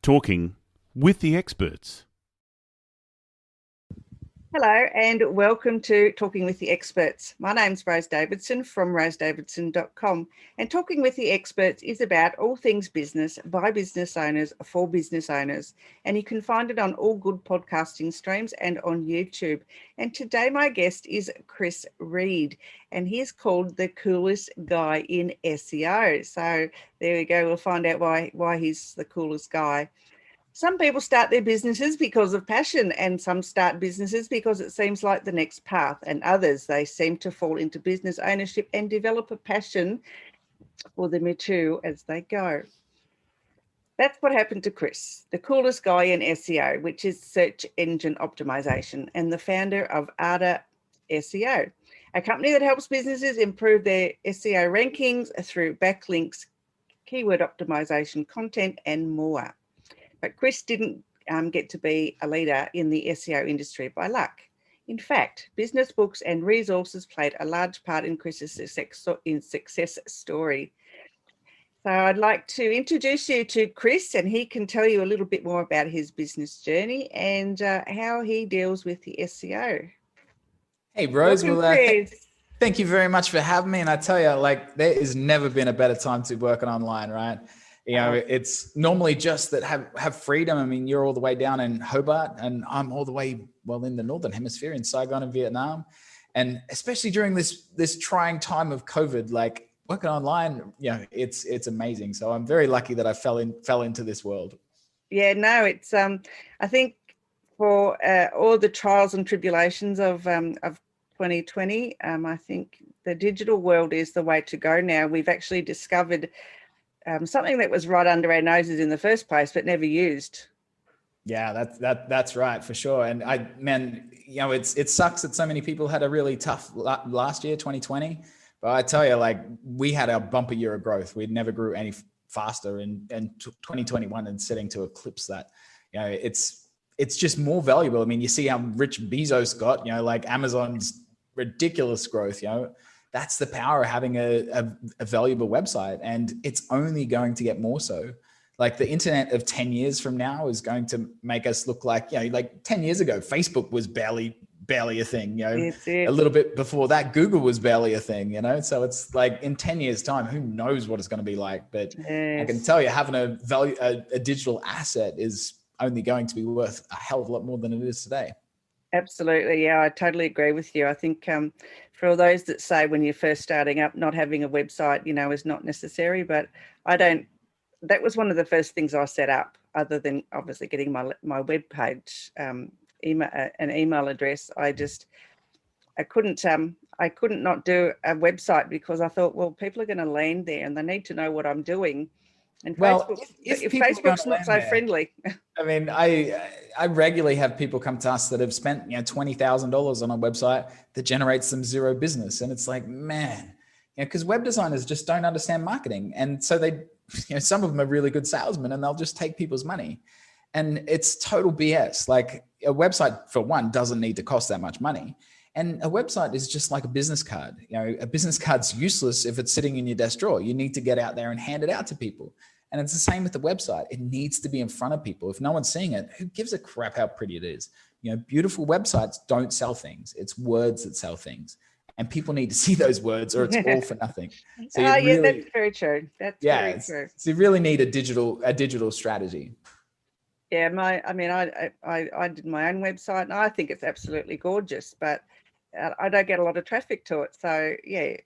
Talking with the experts. Hello and welcome to Talking with the Experts. My name's Rose Davidson from rosedavidson.com, and Talking with the Experts is about all things business by business owners for business owners, and you can find it on all good podcasting streams and on YouTube. And today my guest is Reid, and he's called the coolest guy in SEO. So there we go, we'll find out why he's the coolest guy. Some people start their businesses because of passion, and some start businesses because it seems like the next path, and others, they seem to fall into business ownership and develop a passion for the mature as they go. That's what happened to Kris, the coolest guy in SEO, which is search engine optimization, and the founder of Ada SEO, a company that helps businesses improve their SEO rankings through backlinks, keyword optimization, content, and more. But Kris didn't get to be a leader in the SEO industry by luck. In fact, business books and resources played a large part in Kris's success story. So I'd like to introduce you to Kris, and he can tell you a little bit more about his business journey and how he deals with the SEO. Hey, Rose. Welcome, thank you very much for having me. And I tell you, there has never been a better time to work online, right? You know, it's normally just that have freedom. I mean, you're all the way down in Hobart, and I'm all the way, in the Northern Hemisphere in Saigon and Vietnam. And especially during this trying time of COVID, working online, it's amazing. So I'm very lucky that I fell into this world. Yeah, no, it's I think for all the trials and tribulations of 2020, I think the digital world is the way to go now. We've actually discovered something that was right under our noses in the first place, but never used. Yeah, that's right, for sure. And it sucks that so many people had a really tough last year, 2020. But I tell you, we had our bumper year of growth. We never grew any faster, and 2021 and setting to eclipse that. It's just more valuable. I mean, you see how rich Bezos got. Amazon's ridiculous growth. That's the power of having a valuable website, and it's only going to get more so. The internet of 10 years from now is going to make us look like 10 years ago, Facebook was barely a thing, a little bit before that, Google was barely a thing, so it's in 10 years time, who knows what it's going to be like. But yes. I can tell you, having a digital asset is only going to be worth a hell of a lot more than it is today. Absolutely. Yeah, I totally agree with you. I think for those that say when you're first starting up, not having a website, is not necessary, but that was one of the first things I set up, other than obviously getting my web page, an email address. I couldn't not do a website, because I thought, well, people are going to land there and they need to know what I'm doing. And if Facebook's not so friendly. I mean, I regularly have people come to us that have spent $20,000 on a website that generates them zero business, and it's man, because web designers just don't understand marketing, and so they, some of them are really good salesmen, and they'll just take people's money, and it's total BS. A website, for one, doesn't need to cost that much money. And a website is just like a business card. A business card's useless if it's sitting in your desk drawer. You need to get out there and hand it out to people. And it's the same with the website. It needs to be in front of people. If no one's seeing it, who gives a crap how pretty it is? Beautiful websites don't sell things. It's words that sell things. And people need to see those words, or it's all for nothing. So that's very true. Very true. So you really need a digital strategy. Yeah, I did my own website, and I think it's absolutely gorgeous, but I don't get a lot of traffic to it. So yeah,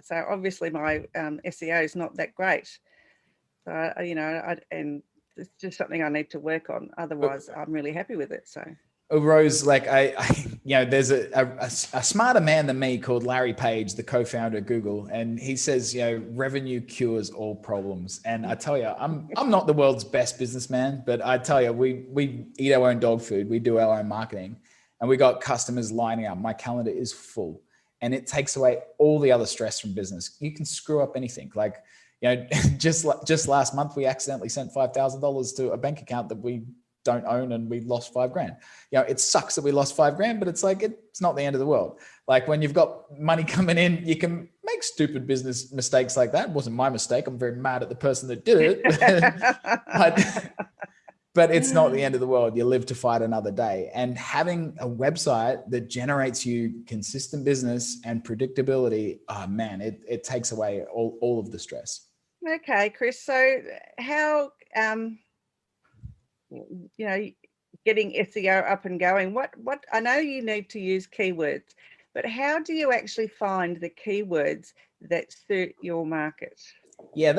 so obviously my SEO is not that great. So and it's just something I need to work on. Otherwise, I'm really happy with it. So. Rose, there's a smarter man than me called Larry Page, the co-founder of Google, and he says, revenue cures all problems. And I tell you, I'm not the world's best businessman, but I tell you, we eat our own dog food, we do our own marketing, and we got customers lining up. My calendar is full, and it takes away all the other stress from business. You can screw up anything. Just last month, we accidentally sent $5,000 to a bank account that we don't own, and we lost $5,000. It sucks that we lost $5,000, but it's not the end of the world. When you've got money coming in, you can make stupid business mistakes like that. It wasn't my mistake. I'm very mad at the person that did it. but it's not the end of the world. You live to fight another day. And having a website that generates you consistent business and predictability, oh man, it takes away all of the stress. Okay, Kris. So how, getting SEO up and going, what I know you need to use keywords, but how do you actually find the keywords that suit your market? Yeah,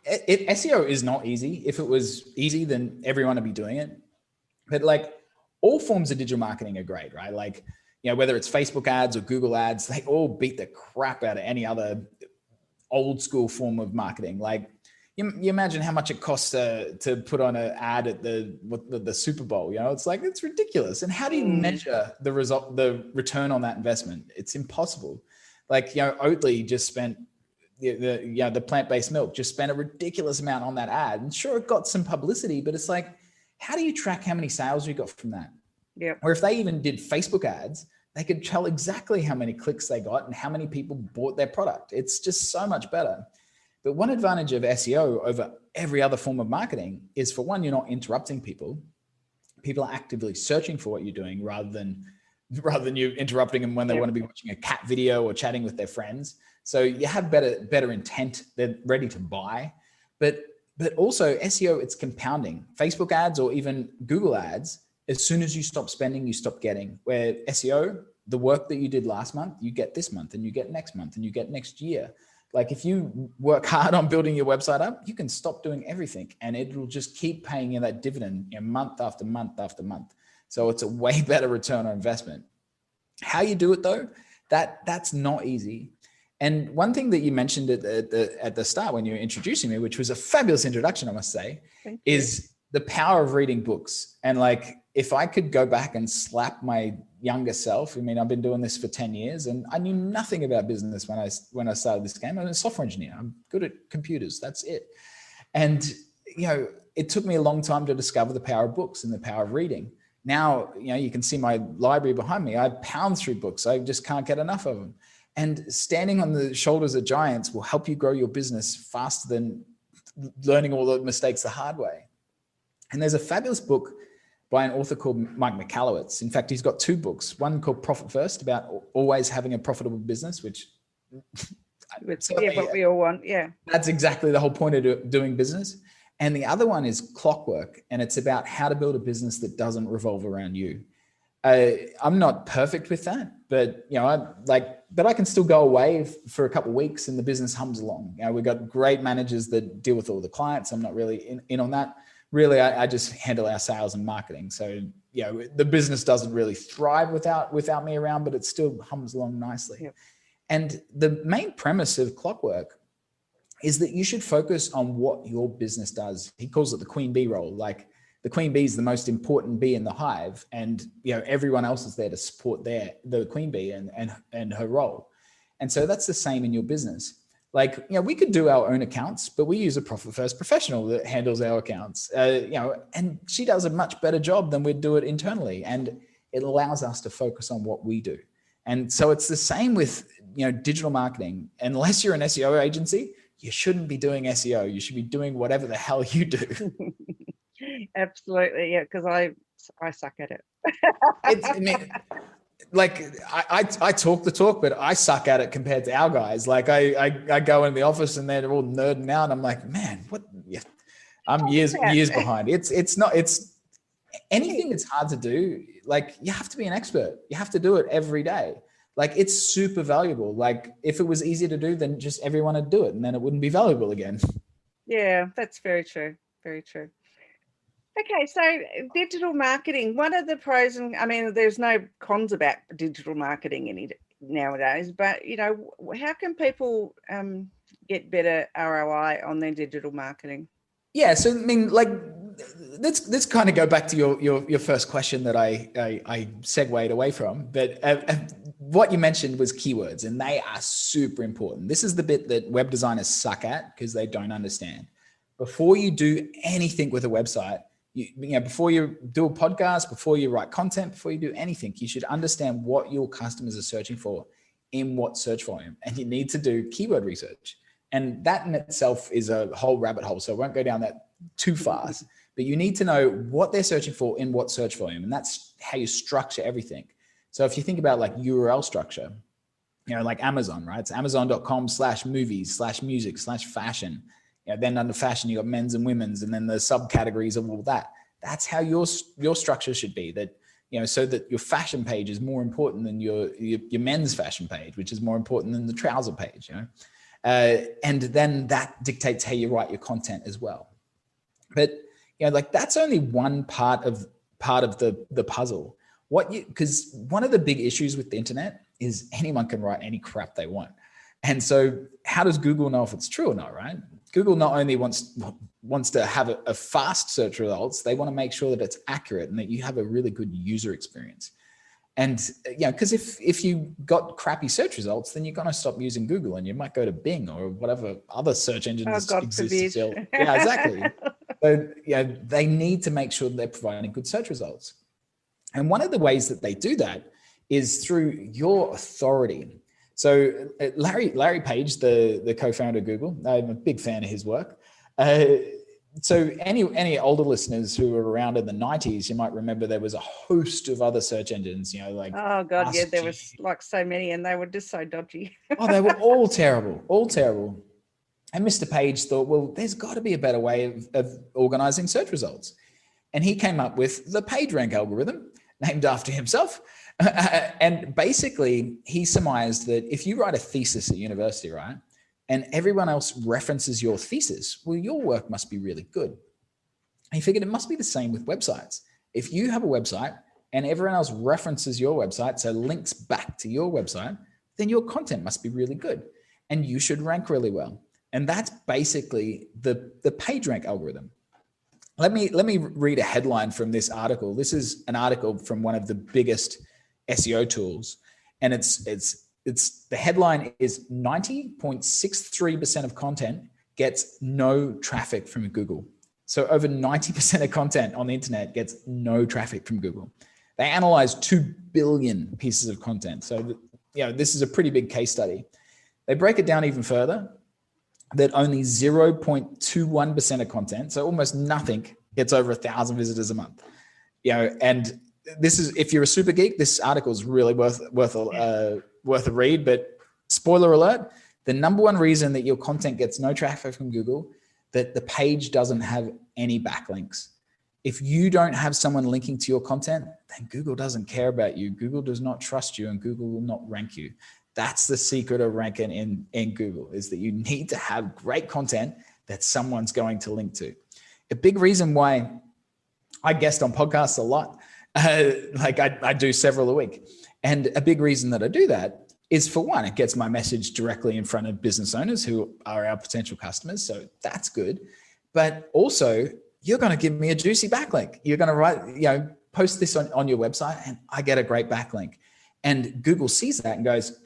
SEO is not easy. If it was easy, then everyone would be doing it. But like all forms of digital marketing are great, right? Like, whether it's Facebook ads or Google ads, they all beat the crap out of any other old school form of marketing. Like you imagine how much it costs to put on an ad at the Super Bowl. It's ridiculous. And how do you measure the return on that investment? It's impossible. Like, Oatly just spent the plant-based milk just spent a ridiculous amount on that ad, and sure, it got some publicity, but it's like, how do you track how many sales you got from that? Yeah. Or if they even did Facebook ads, they could tell exactly how many clicks they got and how many people bought their product. It's just so much better. But one advantage of SEO over every other form of marketing is, for one, you're not interrupting people. People are actively searching for what you're doing rather than you interrupting them when they want to be watching a cat video or chatting with their friends. So you have better intent. They're ready to buy. But also SEO, it's compounding. Facebook ads or even Google ads, as soon as you stop spending, you stop getting. Where SEO, the work that you did last month, you get this month, and you get next month, and you get next year. Like if you work hard on building your website up, you can stop doing everything and it will just keep paying you that dividend month after month after month. So it's a way better return on investment. How you do it though, that's not easy. And one thing that you mentioned at the start when you were introducing me, which was a fabulous introduction, I must say, is the power of reading books. And like, if I could go back and slap my younger self, I've been doing this for 10 years and I knew nothing about business when I started this game. I'm a software engineer. I'm good at computers. That's it. And, it took me a long time to discover the power of books and the power of reading. Now, you can see my library behind me. I pound through books. I just can't get enough of them. And standing on the shoulders of giants will help you grow your business faster than learning all the mistakes the hard way. And there's a fabulous book by an author called Mike Michalowicz. In fact, he's got two books, one called Profit First, about always having a profitable business, which what we all want. Yeah. That's exactly the whole point of doing business. And the other one is Clockwork, and it's about how to build a business that doesn't revolve around you. I'm not perfect with that, but but I can still go away for a couple of weeks and the business hums along. We've got great managers that deal with all the clients. I'm not really in on that. Really, I just handle our sales and marketing. So, the business doesn't really thrive without me around, but it still hums along nicely. Yep. And the main premise of Clockwork is that you should focus on what your business does. He calls it the queen bee role. Like the queen bee is the most important bee in the hive, and everyone else is there to support the queen bee and her role. And so that's the same in your business. Like, we could do our own accounts, but we use a Profit First professional that handles our accounts, and she does a much better job than we'd do it internally. And it allows us to focus on what we do. And so it's the same with, digital marketing. Unless you're an SEO agency, you shouldn't be doing SEO. You should be doing whatever the hell you do. Absolutely. Yeah. Because I suck at it. I talk the talk, but I suck at it compared to our guys. Like I go in the office and they're all nerding out. I'm like, man, what? Yeah, I'm years behind. It's anything that's hard to do. Like you have to be an expert. You have to do it every day. Like it's super valuable. Like if it was easy to do, then just everyone would do it and then it wouldn't be valuable again. Yeah, that's very true. Very true. Okay, so digital marketing, what are the pros? And there's no cons about digital marketing nowadays, but how can people get better ROI on their digital marketing? Yeah, so let's kind of go back to your first question that I segued away from. But what you mentioned was keywords, and they are super important. This is the bit that web designers suck at because they don't understand. Before you do anything with a website, before you do a podcast, before you write content, before you do anything, you should understand what your customers are searching for in what search volume, and you need to do keyword research. And that in itself is a whole rabbit hole. So I won't go down that too fast, but you need to know what they're searching for in what search volume. And that's how you structure everything. So if you think about like URL structure, like Amazon, right? It's amazon.com/movies/music/fashion. Then under fashion, you got men's and women's, and then the subcategories of all that. That's how your structure should be, that, so that your fashion page is more important than your men's fashion page, which is more important than the trouser page, and then that dictates how you write your content as well. But, that's only one part of the puzzle. Because one of the big issues with the internet is anyone can write any crap they want. And so how does Google know if it's true or not, right? Google not only wants to have a fast search results, they want to make sure that it's accurate and that you have a really good user experience. And, because if you got crappy search results, then you're going to stop using Google and you might go to Bing or whatever other search engines exist still. Yeah, exactly. So, they need to make sure that they're providing good search results. And one of the ways that they do that is through your authority. So Larry Page, the co-founder of Google, I'm a big fan of his work. So any older listeners who were around in the 90s, you might remember there was a host of other search engines, like, oh God, yeah, there was like so many, and they were just so dodgy. Oh, they were all terrible. And Mr. Page thought, well, there's got to be a better way of organizing search results. And he came up with the PageRank algorithm, named after himself. And basically, he surmised that if you write a thesis at university, right, and everyone else references your thesis, well, your work must be really good. And he figured it must be the same with websites. If you have a website and everyone else references your website, so links back to your website, then your content must be really good and you should rank really well. And that's basically the PageRank algorithm. Let me read a headline from this article. This is an article from one of the biggest SEO tools, and it's the headline is 90.63% of content gets no traffic from Google. So over 90% of content on the internet gets no traffic from Google. They analyzed 2 billion pieces of content. So this is a pretty big case study. They break it down even further, that only 0.21% of content, so almost nothing, gets over 1,000 visitors a month. And this is, if you're a super geek, this article is really worth a read. But spoiler alert: the number one reason that your content gets no traffic from Google, that the page doesn't have any backlinks. If you don't have someone linking to your content, then Google doesn't care about you. Google does not trust you, and Google will not rank you. That's the secret of ranking in Google, is that you need to have great content that someone's going to link to. A big reason why I guest on podcasts a lot, like I do several a week. And a big reason that I do that is, for one, it gets my message directly in front of business owners who are our potential customers. So that's good. But also, you're going to give me a juicy backlink. You're going to write, post this on your website and I get a great backlink. And Google sees that and goes,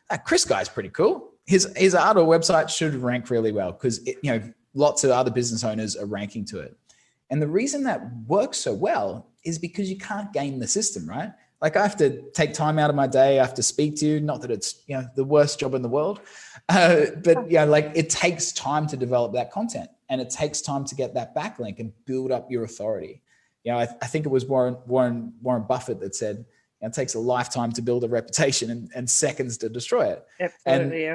that Kris guy's pretty cool. His art or website should rank really well, because lots of other business owners are ranking to it. And the reason that works so well is because you can't game the system, right? Like, I have to take time out of my day. I have to speak to you. Not that it's the worst job in the world, but it takes time to develop that content, and it takes time to get that backlink and build up your authority. I think it was Warren Buffett that said, it takes a lifetime to build a reputation and seconds to destroy it. Absolutely,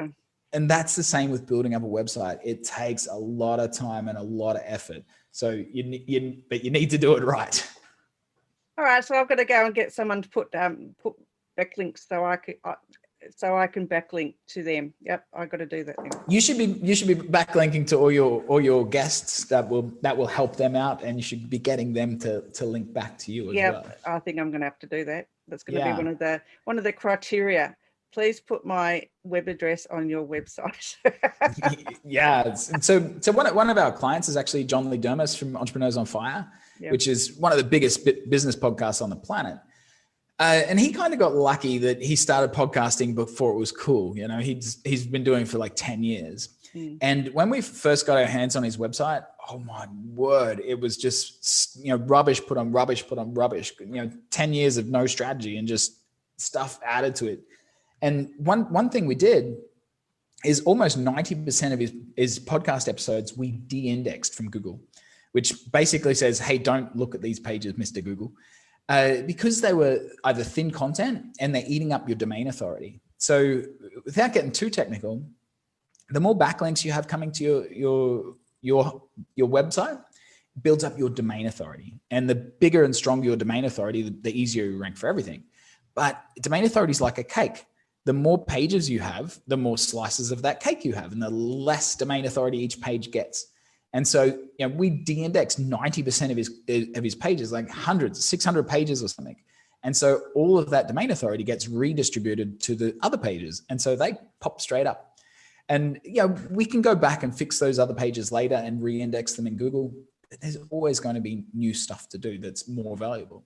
and that's the same with building up a website. It takes a lot of time and a lot of effort. So you need to do it right. All right, so I've got to go and get someone to put backlinks so I can backlink to them. Yep, I've got to do that then. You should be backlinking to all your guests. That will help them out, and you should be getting them to link back to you as well. Yeah, I think I'm going to have to do that. That's going to be one of the criteria. Please put my web address on your website. Yeah. So one of our clients is actually John Lee Dermis from Entrepreneurs on Fire, which is one of the biggest business podcasts on the planet. And he kind of got lucky that he started podcasting before it was cool. He's been doing it for like 10 years. And when we first got our hands on his website, oh my word, it was just, rubbish put on rubbish, 10 years of no strategy and just stuff added to it. And one thing we did is almost 90% of his podcast episodes we de-indexed from Google. which basically says, hey, don't look at these pages, Mr. Google, because they were either thin content and they're eating up your domain authority. So without getting too technical, the more backlinks you have coming to your website builds up your domain authority. And the bigger and stronger your domain authority, the easier you rank for everything. But domain authority is like a cake. The more pages you have, the more slices of that cake you have, and the less domain authority each page gets. And so, we de-index 90% of his pages, like hundreds, 600 pages or something. And so all of that domain authority gets redistributed to the other pages. And so they pop straight up. And, we can go back and fix those other pages later and re-index them in Google. But there's always going to be new stuff to do that's more valuable.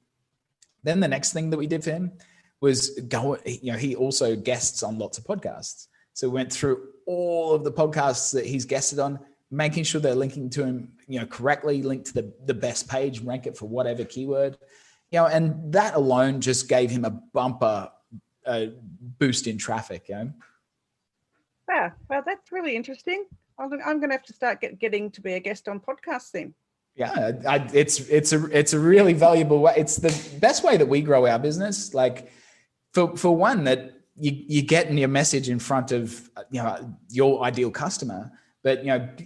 Then the next thing that we did for him was he also guests on lots of podcasts. So we went through all of the podcasts that he's guested on, making sure they're linking to him, correctly, link to the best page, rank it for whatever keyword, and that alone just gave him a bumper boost in traffic. Wow, well, that's really interesting. I'm going to have to start getting to be a guest on podcasts then. Yeah, it's a really valuable way. It's the best way that we grow our business. Like for one, that you get your message in front of your ideal customer, but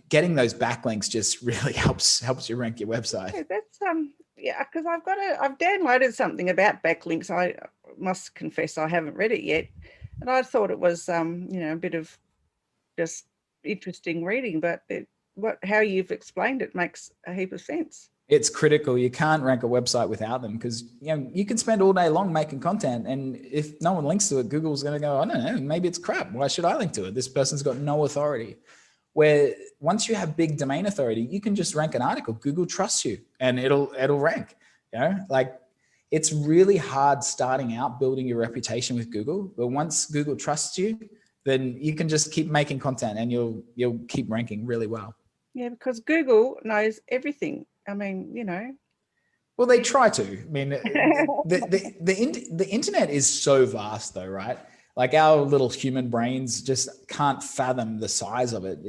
getting those backlinks just really helps you rank your website. Yeah, that's because I've downloaded something about backlinks. I must confess I haven't read it yet, and I thought it was a bit of just interesting reading, but how you've explained it makes a heap of sense. It's critical. You can't rank a website without them, because you can spend all day long making content, and if no one links to it, Google's going to go, I don't know, maybe it's crap. Why should I link to it? This person's got no authority. Where once you have big domain authority, you can just rank an article. Google trusts you, and it'll rank. Like it's really hard starting out building your reputation with Google, but once Google trusts you, then you can just keep making content and you'll keep ranking really well. Yeah, because Google knows everything. I mean, Well, they try to. I mean, the internet is so vast, though, right? Like our little human brains just can't fathom the size of it,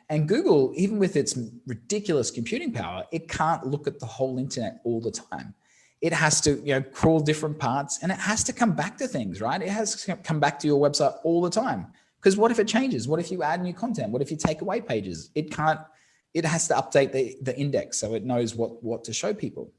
And Google, even with its ridiculous computing power, it can't look at the whole internet all the time. It has to, crawl different parts, and it has to come back to things, right? It has to come back to your website all the time. Because what if it changes? What if you add new content? What if you take away pages? It has to update the index so it knows what to show people.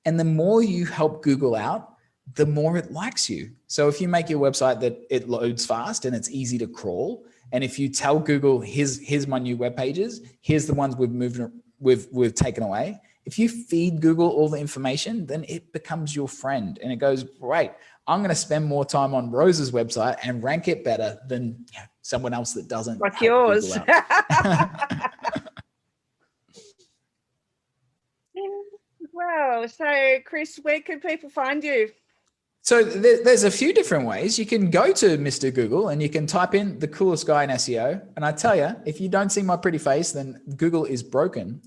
And the more you help Google out, the more it likes you. So if you make your website that it loads fast and it's easy to crawl, and if you tell Google, here's my new web pages, here's the ones we've taken away. If you feed Google all the information, then it becomes your friend, and it goes, great, I'm going to spend more time on Rose's website and rank it better than someone else that doesn't. Like yours. Wow. So, Kris, where can people find you? So there's a few different ways. You can go to Mr. Google and you can type in the coolest guy in SEO. And I tell you, if you don't see my pretty face, then Google is broken.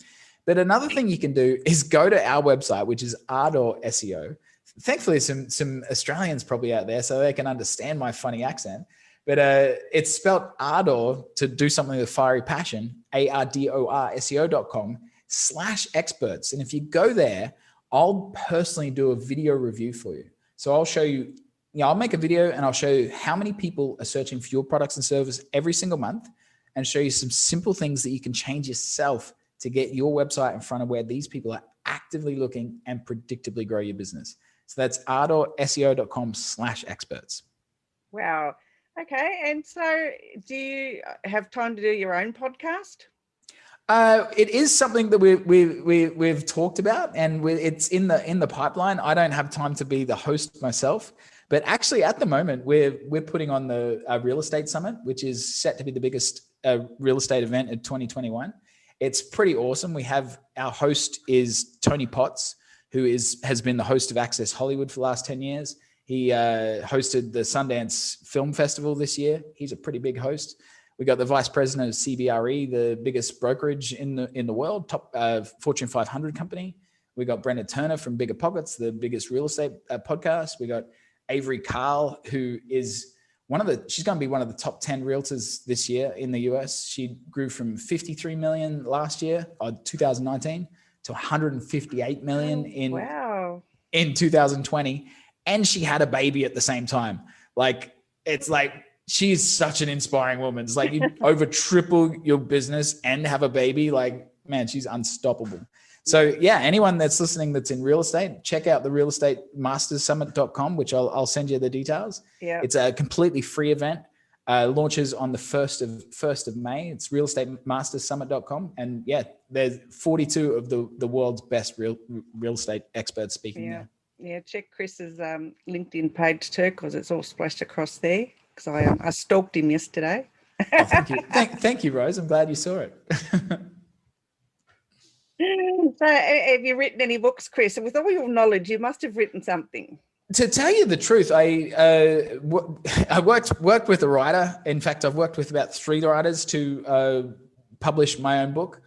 But another thing you can do is go to our website, which is Ardor SEO. Thankfully, some Australians probably out there, so they can understand my funny accent. But it's spelled Ardor, to do something with fiery passion, ARDOR SEO.com/experts. And if you go there, I'll personally do a video review for you. So I'll show you, I'll make a video and I'll show you how many people are searching for your products and services every single month, and show you some simple things that you can change yourself to get your website in front of where these people are actively looking and predictably grow your business. So that's ArdorSEO.com/experts. Wow. Okay. And so do you have time to do your own podcast? It is something that we've talked about, and it's in the pipeline. I don't have time to be the host myself, but actually at the moment we're putting on the real estate summit, which is set to be the biggest real estate event in 2021. It's pretty awesome. We have our host is Tony Potts, who has been the host of Access Hollywood for the last 10 years. He hosted the Sundance Film Festival this year. He's a pretty big host. We got the vice president of CBRE, the biggest brokerage in the world, top Fortune 500 company. We got Brenda Turner from Bigger Pockets, the biggest real estate podcast. We got Avery Carl, who is she's going to be one of the top 10 realtors this year in the US. She grew from 53 million last year, 2019, to 158 million in 2020. And she had a baby at the same time. Like, it's like, she's such an inspiring woman. It's like you over triple your business and have a baby. Like, man, she's unstoppable. So yeah, anyone that's listening that's in real estate, check out the realestateMastersSummit.com, which I'll send you the details. Yeah. It's a completely free event. Launches on the 1st of May. It's realestateMastersSummit.com. And yeah, there's 42 of the world's best real estate experts speaking there. Yeah, check Kris's LinkedIn page too, because it's all splashed across there. Because I stalked him yesterday. Oh, thank you. Thank you, Rose. I'm glad you saw it. So have you written any books, Kris? With all your knowledge, you must have written something. To tell you the truth, I worked with a writer. In fact, I've worked with about 3 writers to publish my own book.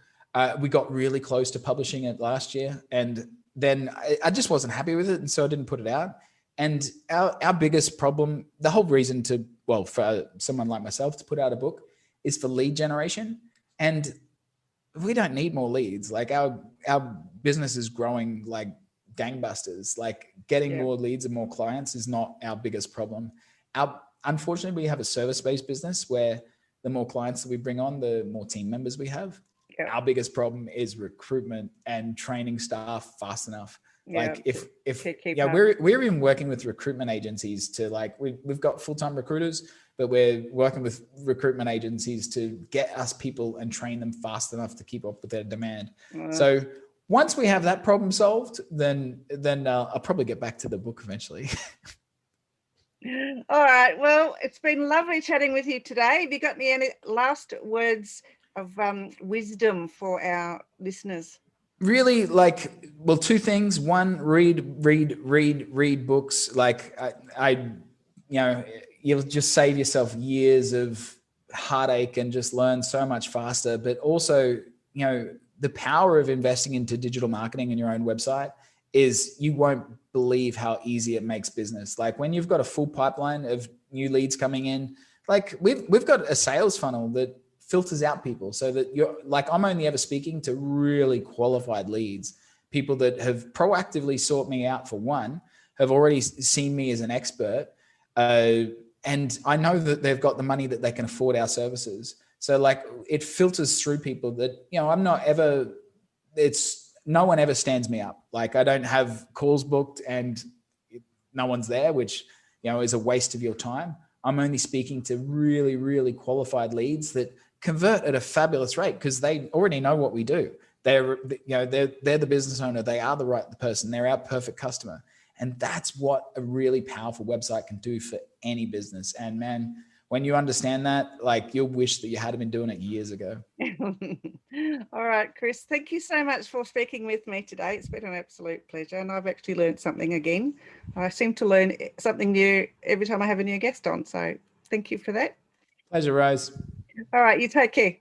We got really close to publishing it last year, and then I just wasn't happy with it, and so I didn't put it out. And our biggest problem, the whole reason for someone like myself to put out a book is for lead generation. And we don't need more leads. Like our business is growing like gangbusters. Like getting more leads and more clients is not our biggest problem. Unfortunately, we have a service-based business where the more clients that we bring on, the more team members we have. Yeah. Our biggest problem is recruitment and training staff fast enough. Like we're even working with recruitment agencies to we've got full-time recruiters, but we're working with recruitment agencies to get us people and train them fast enough to keep up with their demand. So once we have that problem solved, then I'll probably get back to the book eventually. All right. Well, it's been lovely chatting with you today. Have you got any last words of wisdom for our listeners? Really, 2 things. One, read books. You'll just save yourself years of heartache and just learn so much faster. But also, the power of investing into digital marketing in your own website is you won't believe how easy it makes business. Like when you've got a full pipeline of new leads coming in, like we've got a sales funnel that filters out people so that I'm only ever speaking to really qualified leads, people that have proactively sought me out for one, have already seen me as an expert. And I know that they've got the money that they can afford our services. So it filters through people that, no one ever stands me up. Like I don't have calls booked and no one's there, which, is a waste of your time. I'm only speaking to really, really qualified leads that convert at a fabulous rate because they already know what we do. They're the business owner. They are the right person. They're our perfect customer. And that's what a really powerful website can do for any business. And man, when you understand that, you'll wish that you had been doing it years ago. All right, Kris, thank you so much for speaking with me today. It's been an absolute pleasure. And I've actually learned something again. I seem to learn something new every time I have a new guest on. So thank you for that. Pleasure, Rose. All right, you take care.